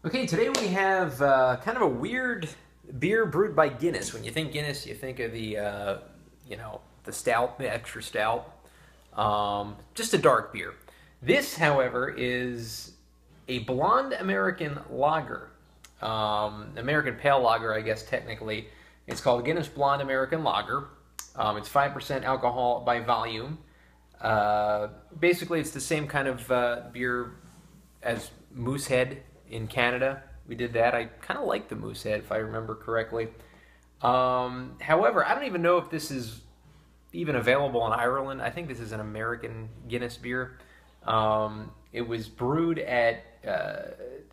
Okay, today we have kind of a weird beer brewed by Guinness. When you think Guinness, you think of the stout, the extra stout, just a dark beer. This, however, is a blonde American lager, American pale lager, I guess technically. It's called Guinness Blonde American Lager. It's 5% alcohol by volume. Basically, it's the same kind of beer as Moosehead in Canada. We did that. I kind of like the Moosehead, if I remember correctly. However, I don't even know if this is even available in Ireland. I think this is an American Guinness beer. It was brewed at,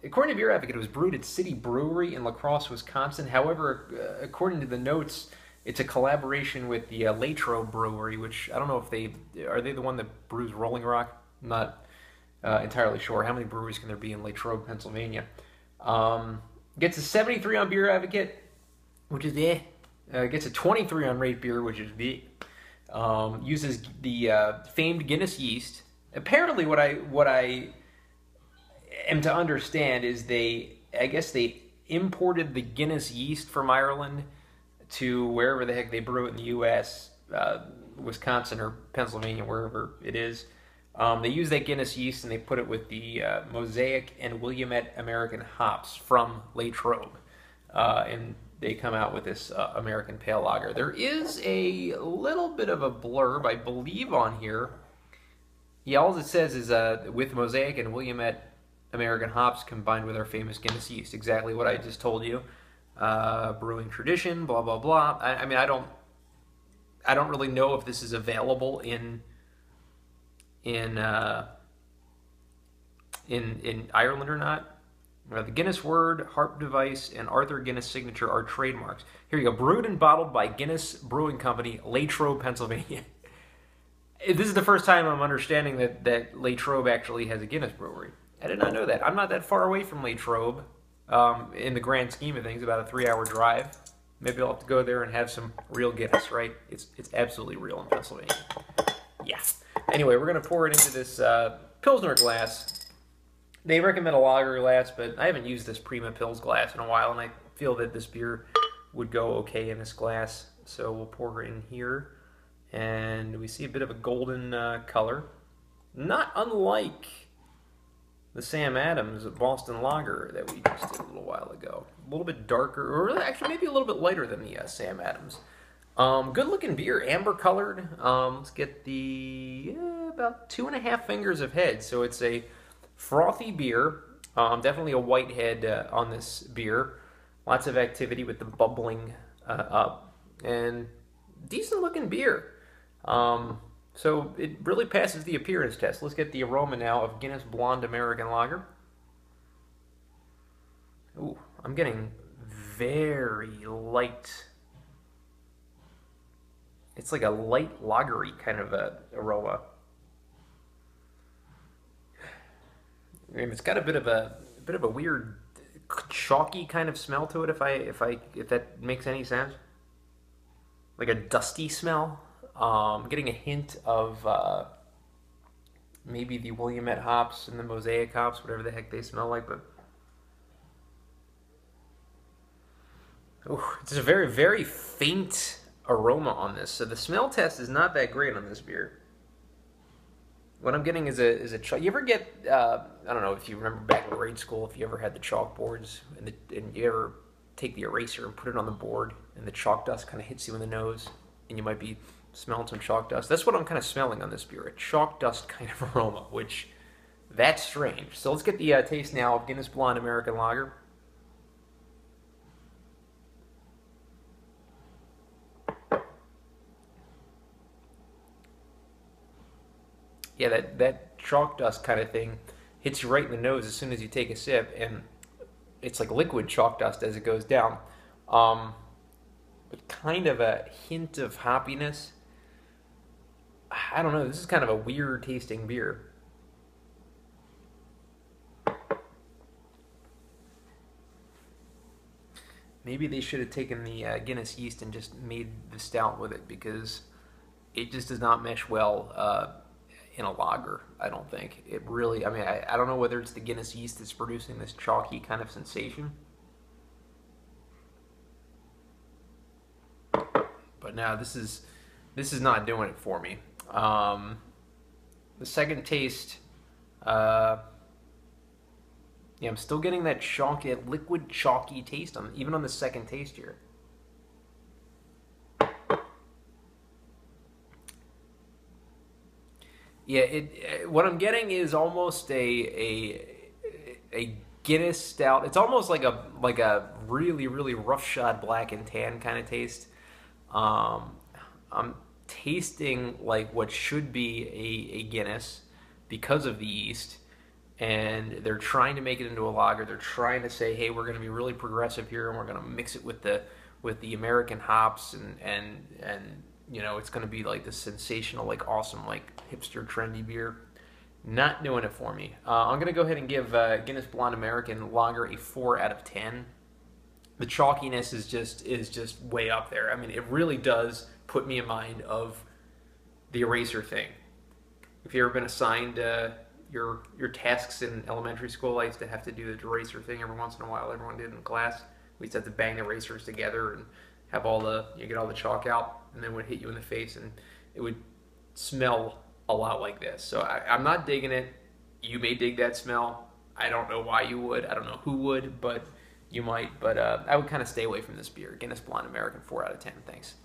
according to Beer Advocate, it was brewed at City Brewery in La Crosse, Wisconsin. However, according to the notes, it's a collaboration with the Latrobe Brewery, which I don't know if are they the one that brews Rolling Rock? I'm not entirely sure. How many breweries can there be in Latrobe, Pennsylvania? Gets a 73 on Beer Advocate, which is the. Gets a 23 on Rate Beer, which is the. Uses the famed Guinness yeast. Apparently, what I am to understand is I guess they imported the Guinness yeast from Ireland to wherever the heck they brew it in the U.S., Wisconsin or Pennsylvania, wherever it is. They use that Guinness yeast and they put it with the Mosaic and Willamette American hops from Latrobe. And they come out with this American Pale Lager. There is a little bit of a blurb, I believe, on here. Yeah, all it says is with Mosaic and Willamette American hops combined with our famous Guinness yeast. Exactly what I just told you. Brewing tradition, blah blah blah. I mean, I don't really know if this is available in Ireland or not. The Guinness word, harp device, and Arthur Guinness signature are trademarks. Here you go. Brewed and bottled by Guinness Brewing Company, Latrobe, Pennsylvania. This is the first time I'm understanding that Latrobe actually has a Guinness brewery. I did not know that. I'm not that far away from Latrobe. In the grand scheme of things, about a 3-hour drive. Maybe I'll have to go there and have some real Guinness, right? It's absolutely real in Pennsylvania. Yeah. Anyway, we're going to pour it into this Pilsner glass. They recommend a lager glass, but I haven't used this Prima Pils glass in a while, and I feel that this beer would go okay in this glass. So we'll pour it in here, and we see a bit of a golden color. Not unlike the Sam Adams Boston Lager that we just did a little while ago. A little bit darker, or actually maybe a little bit lighter than the Sam Adams. Good looking beer, amber colored. Let's get the about 2.5 fingers of head. So it's a frothy beer. Definitely a white head on this beer. Lots of activity with the bubbling up, and decent looking beer. So it really passes the appearance test. Let's get the aroma now of Guinness Blonde American Lager. Ooh, I'm getting very light. It's like a light lagery kind of a aroma. I mean, it's got a bit of a weird chalky kind of smell to it. If that makes any sense, like a dusty smell. Getting a hint of maybe the Willamette hops and the Mosaic hops, whatever the heck they smell like, but it's a very, very faint aroma on this. So the smell test is not that great on this beer. What I'm getting is a chalk. You ever get I don't know if you remember back in grade school, if you ever had the chalkboards and you ever take the eraser and put it on the board and the chalk dust kind of hits you in the nose and you might be smelling some chalk dust. That's what I'm kind of smelling on this beer, a chalk dust kind of aroma, which, that's strange. So let's get the taste now of Guinness Blonde American Lager. Yeah, that chalk dust kind of thing hits you right in the nose as soon as you take a sip, and it's like liquid chalk dust as it goes down. But kind of a hint of hoppiness. I don't know, this is kind of a weird tasting beer. Maybe they should have taken the Guinness yeast and just made the stout with it, because it just does not mesh well in a lager. I don't think it really. I mean, I don't know whether it's the Guinness yeast that's producing this chalky kind of sensation. But now this is not doing it for me. The second taste, yeah, I'm still getting that chalky, that liquid chalky taste on even on the second taste here. Yeah, what I'm getting is almost a Guinness stout. It's almost like a really roughshod black and tan kind of taste. I'm tasting like what should be a Guinness because of the yeast, and they're trying to make it into a lager. They're trying to say, hey, we're going to be really progressive here, and we're going to mix it with the American hops, and you know, it's going to be like this sensational, like awesome, like hipster trendy beer. Not doing it for me. I'm going to go ahead and give Guinness Blonde American Lager a 4 out of 10. The chalkiness is just way up there. I mean, it really does put me in mind of the eraser thing. If you've ever been assigned your tasks in elementary school, I used to have to do the eraser thing every once in a while. Everyone did in class. We used to have to bang the erasers together and have you get all the chalk out, and then it would hit you in the face, and it would smell a lot like this. So I'm not digging it. You may dig that smell. I don't know why you would. I don't know who would, but you might. But I would kind of stay away from this beer. Guinness Blonde American, 4 out of 10. Thanks.